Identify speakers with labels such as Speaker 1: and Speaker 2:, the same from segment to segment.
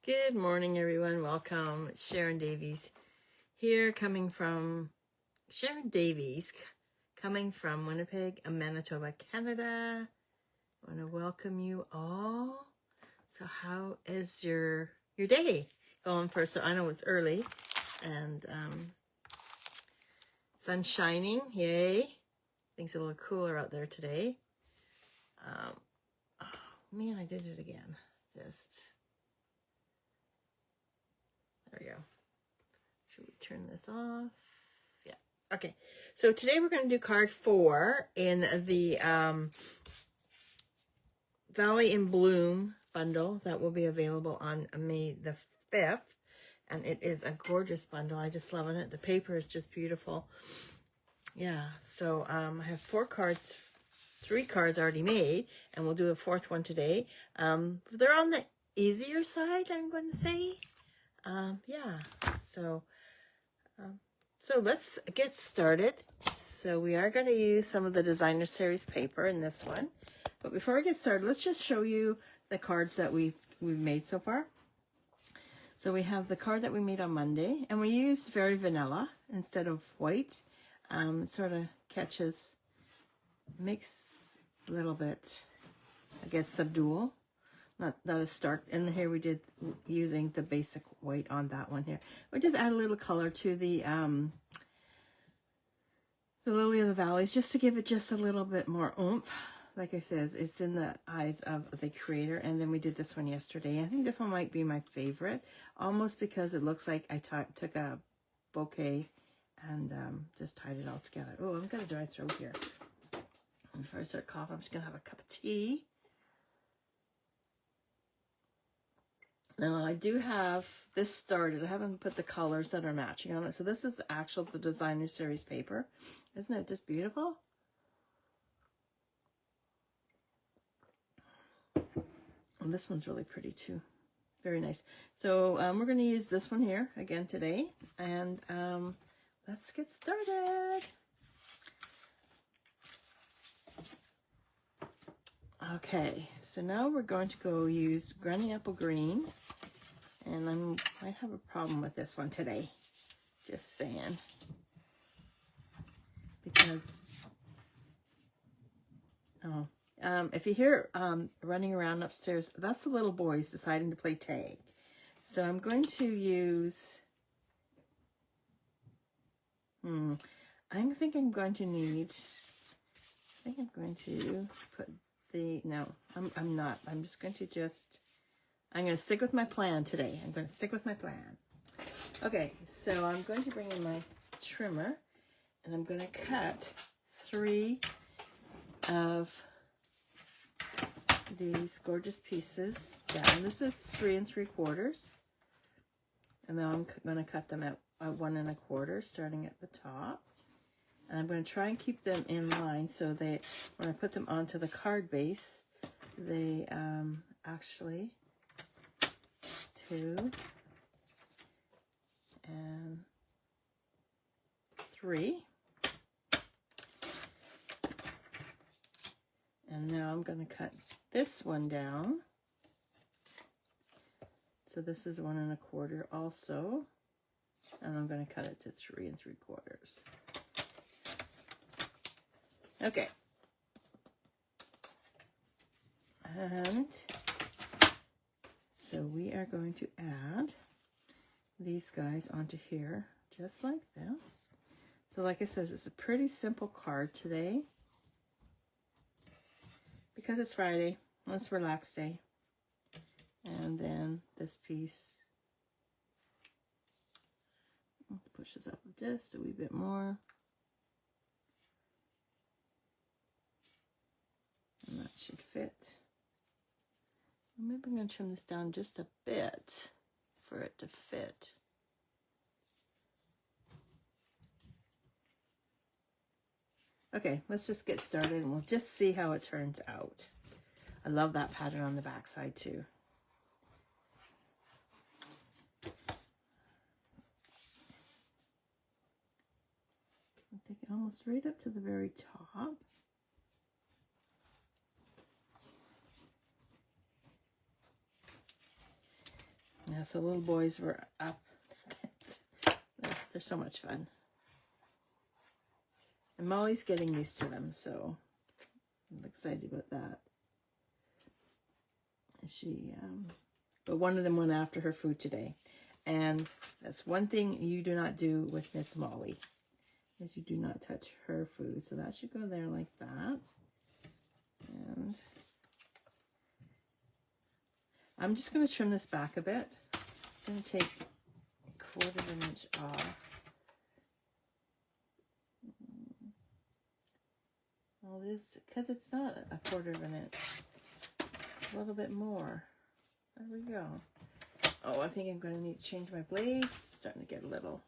Speaker 1: Good morning, everyone. Welcome. Sharon Davies here, coming from Winnipeg, Manitoba, Canada. I want to welcome you all. So how is your day going first? So I know it's early and sun's shining. Yay. Things a little cooler out there today. Oh man, I did it again. There we go. Should we turn this off? Yeah. Okay. So today we're going to do card 4 in the Valley in Bloom bundle that will be available on May the 5th. And it is a gorgeous bundle. I just love it. The paper is just beautiful. Yeah. So I have 4 cards, 3 cards already made, and we'll do a 4th one today. They're on the easier side, I'm going to say. Yeah, so let's get started. So we are going to use some of the designer series paper in this one, but before we get started, let's just show you the cards that we've made so far. So we have the card that we made on Monday, and we used very vanilla instead of white. It sort of makes a little bit, I guess, subdual. Not as stark. In here we did using the basic white on that one here. We just add a little color to the Lily of the Valleys, just to give it just a little bit more oomph. Like I says, it's in the eyes of the creator. And then we did this one yesterday. I think this one might be my favorite, almost because it looks like I took a bouquet and just tied it all together. Oh, I'm gonna dry throat here. Before I start coughing, I'm just gonna have a cup of tea. Now I do have this started. I haven't put the colors that are matching on it. So this is the designer series paper. Isn't it just beautiful? And this one's really pretty too. Very nice. So we're going to use this one here again today. And let's get started. Okay, so now we're going to go use Granny Apple Green. And I might have a problem with this one today. Just saying. Because, if you hear running around upstairs, that's the little boys deciding to play tag. So I'm going to use, I'm going to put no, I'm not. I'm going to stick with my plan today. Okay, so I'm going to bring in my trimmer, and I'm going to cut 3 of these gorgeous pieces down. This is 3 3/4, and then I'm going to cut them at 1 1/4, starting at the top. And I'm going to try and keep them in line so that when I put them onto the card base, they actually 2 and 3. And now I'm going to cut this one down. So this is 1 1/4 also. And I'm going to cut it to 3 3/4. Okay. And so we are going to add these guys onto here, just like this. So like I said, it's a pretty simple card today. Because it's Friday, let's relax day. And then this piece, let's push this up just a wee bit more. And that should fit. Maybe I'm going to trim this down just a bit for it to fit. Okay, let's just get started and we'll just see how it turns out. I love that pattern on the back side too. I'll take it almost right up to the very top. Now Yeah, so little boys were up. They're so much fun. And Molly's getting used to them, so I'm excited about that. But one of them went after her food today. And that's one thing you do not do with Miss Molly, is you do not touch her food. So that should go there like that. And I'm just going to trim this back a bit. I'm going to take 1/4 of an inch off. All this, because it's not 1/4 of an inch. It's a little bit more. There we go. Oh, I think I'm going to need to change my blades. It's starting to get a little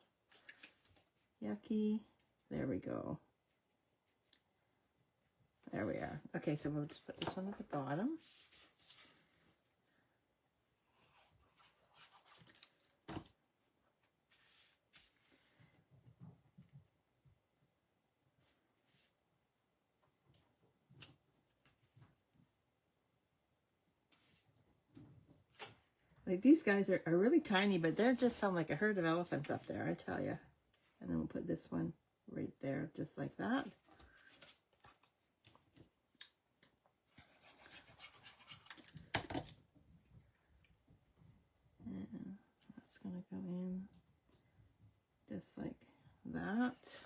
Speaker 1: yucky. There we go. There we are. Okay, so we'll just put this one at the bottom. Like, these guys are really tiny, but they're just sound like a herd of elephants up there, I tell you. And then we'll put this one right there, just like that. And that's going to go in just like that.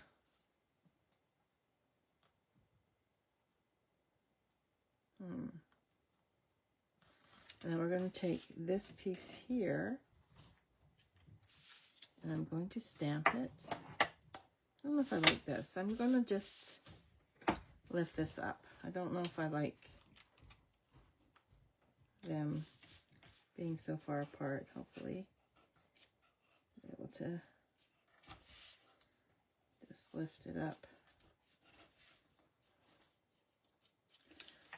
Speaker 1: And then we're going to take this piece here, and I'm going to stamp it. I don't know if I like this. I'm going to just lift this up. I don't know if I like them being so far apart. Hopefully be able to just lift it up.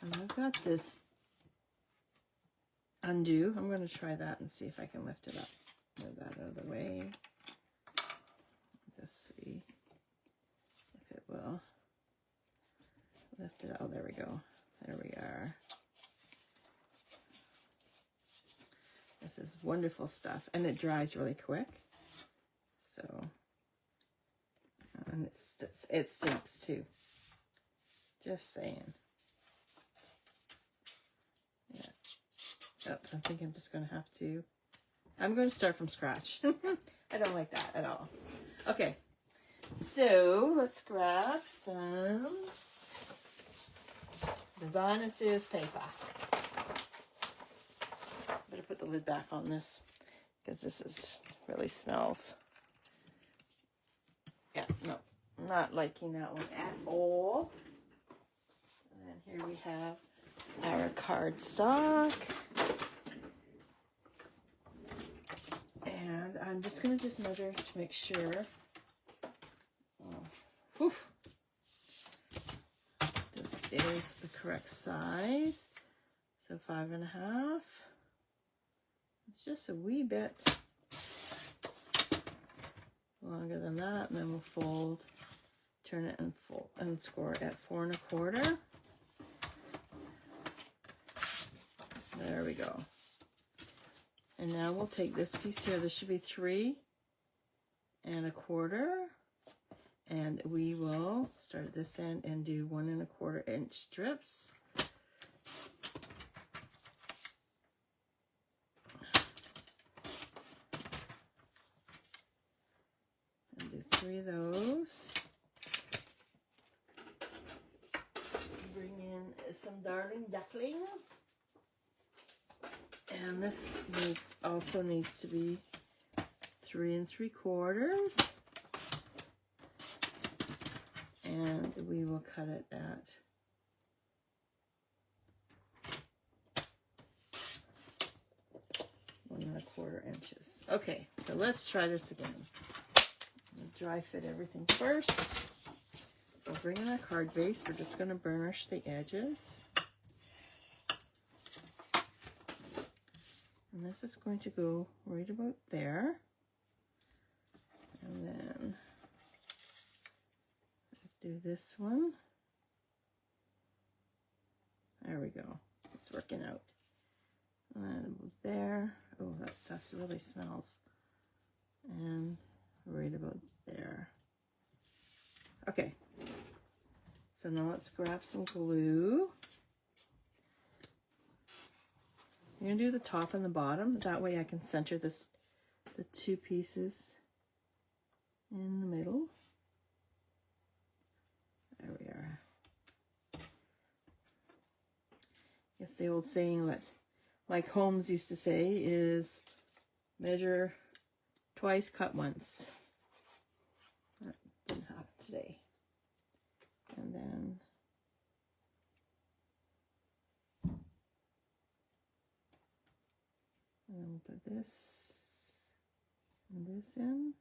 Speaker 1: And I've got this undo. I'm going to try that and see if I can lift it up. Move that out of the way. Just see if it will lift it. Oh, there we go. There we are. This is wonderful stuff, and it dries really quick. So, and it stinks too. Just saying. Oops, I think I'm just going to have to, I'm going to start from scratch. I don't like that at all. Okay, so let's grab some Design and Series paper. Better put the lid back on this, because this really smells. Yeah, no, not liking that one at all. And then here we have our cardstock. And I'm just going to measure to make sure. This is the correct size. So 5.5. It's just a wee bit longer than that. And then we'll fold, turn it and fold and score at 4.25. There we go. And now we'll take this piece here. This should be 3.25. And we will start at this end and do 1.25 inch strips. And do 3 of those. Bring in some Darling Duckling. And this also needs to be 3.75. And we will cut it at 1.25 inches. Okay, so let's try this again. We'll dry fit everything first. We'll bring in our card base. We're just going to burnish the edges. And this is going to go right about there. And then do this one. There we go. It's working out. And there. Oh, that stuff really smells. And right about there. Okay. So now let's grab some glue. I'm going to do the top and the bottom. That way I can center this, the two pieces in the middle. There we are. Yes, the old saying that Mike Holmes used to say is measure twice, cut once. That didn't happen today. And then we'll put this and this in.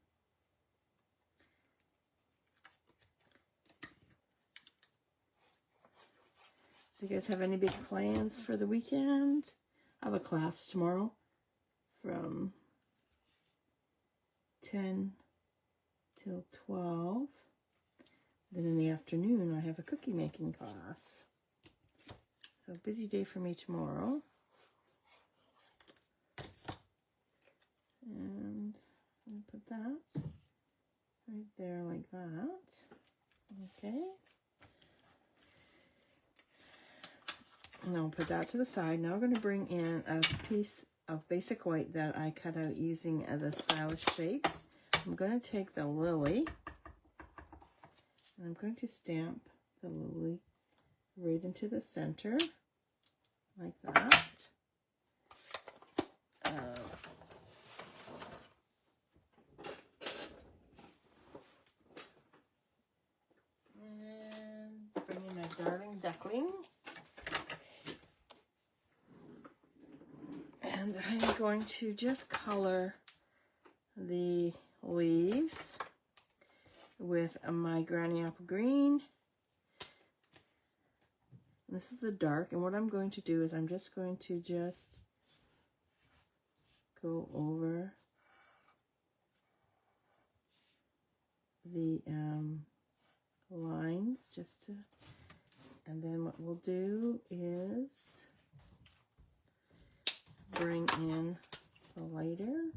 Speaker 1: So you guys have any big plans for the weekend? I have a class tomorrow from 10 till 12. Then in the afternoon I have a cookie making class. So busy day for me tomorrow. And I'm gonna put that right there like that. Okay. And then we'll put that to the side. Now we're going to bring in a piece of basic white that I cut out using the stylish shapes. I'm going to take the lily and I'm going to stamp the lily right into the center like that. And bring in my darling duckling. And I'm going to just color the leaves with my Granny Apple Green. And this is the dark, and what I'm going to do is I'm just going to go over the lines and then what we'll do is bring in the lighter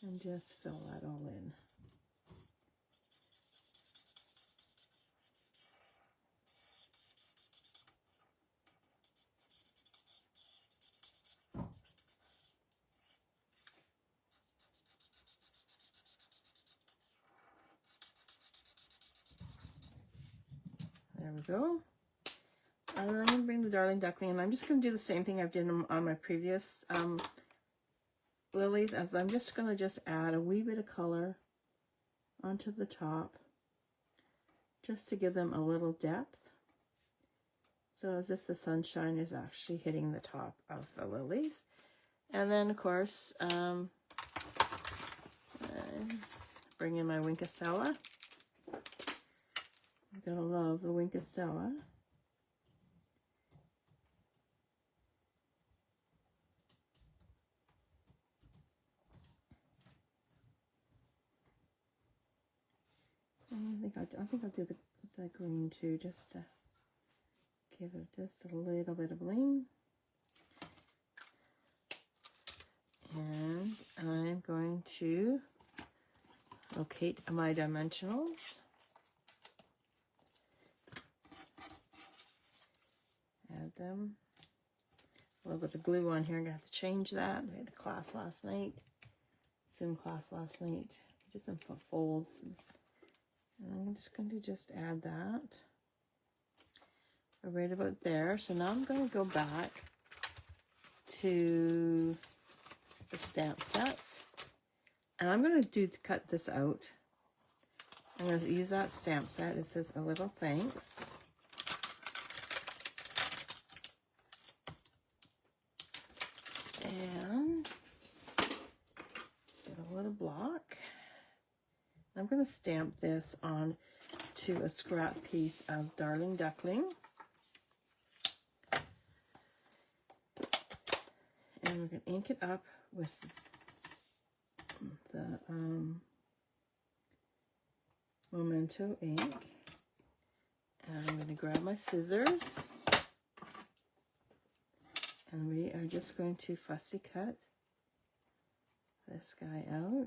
Speaker 1: and just fill that all in. There we go. And then I'm going to bring the darling duckling, and I'm just going to do the same thing I've done on my previous lilies, as I'm just going to add a wee bit of color onto the top, just to give them a little depth. So as if the sunshine is actually hitting the top of the lilies. And then, of course, bring in my Winkacella. I'm going to love the Winkacella. I think I'll do the green too, just to give it just a little bit of bling. And I'm going to locate my dimensionals. Add them. A little bit of glue on here. I'm going to have to change that. We had a class last night. Zoom class last night. We did some folds. And I'm just going to add that right about there. So now I'm going to go back to the stamp set, and I'm going to cut this out. I'm going to use that stamp set. It says a little thanks. And get a little block. I'm going to stamp this on to a scrap piece of Darling Duckling. And we're going to ink it up with the Memento ink. And I'm going to grab my scissors And we are just going to fussy cut this guy out.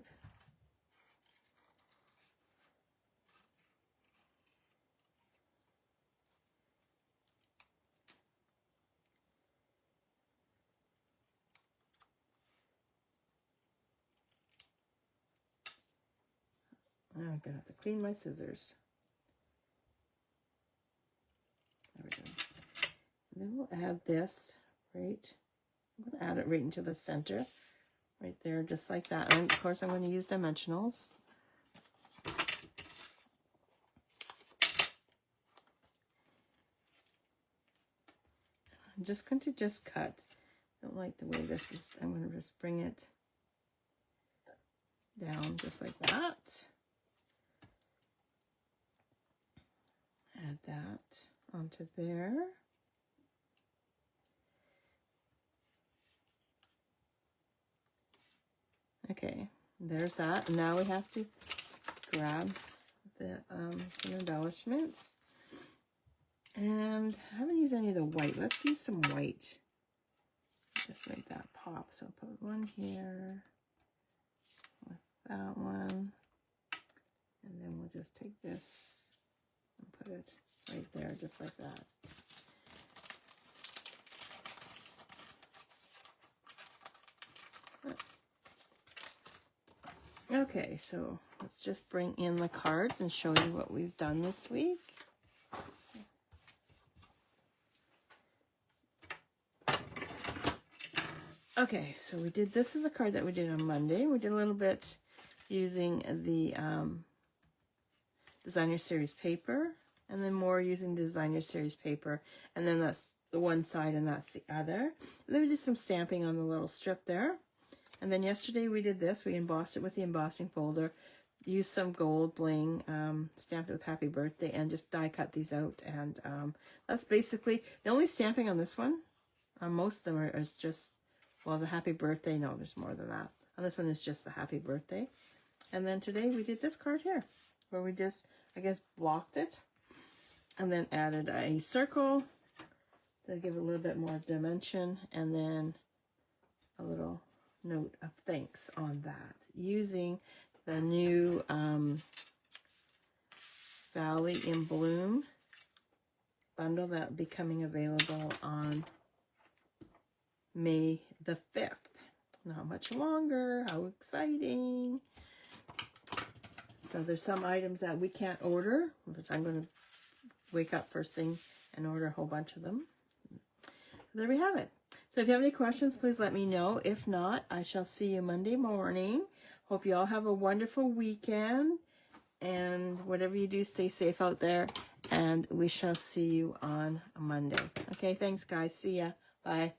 Speaker 1: I'm going to have to clean my scissors. There we go. And then we'll add this right. I'm going to add it right into the center. Right there, just like that. And of course, I'm going to use dimensionals. I'm just going to cut. Don't like the way this is. I'm going to just bring it down just like that. Add that onto there. Okay, there's that. And now we have to grab the some embellishments. And I haven't used any of the white. Let's use some white. Just make that pop. So I'll put one here with that one. And then we'll just take this and put it right there, just like that. Okay, so let's just bring in the cards and show you what we've done this week. Okay, so we did, this is a card that we did on Monday. We did a little bit using the Designer Series paper, and then more using Designer Series paper, and then that's the one side and that's the other. And then we did some stamping on the little strip there. And then yesterday we did this. We embossed it with the embossing folder, used some gold bling, stamped it with Happy Birthday, and just die cut these out. And that's basically the only stamping on this one. Most of them is just, well, the Happy Birthday. No, there's more than that. On this one is just the Happy Birthday. And then today we did this card here, where we just, I guess, blocked it, and then added a circle to give it a little bit more dimension, and then a little note of thanks on that, using the new Valley in Bloom bundle that will be coming available on May the 5th. Not much longer. How exciting. So there's some items that we can't order, which I'm going to wake up first thing and order a whole bunch of them. So there we have it. So if you have any questions, please let me know. If not, I shall see you Monday morning. Hope you all have a wonderful weekend. And whatever you do, stay safe out there. And we shall see you on Monday. Okay, thanks, guys. See ya. Bye.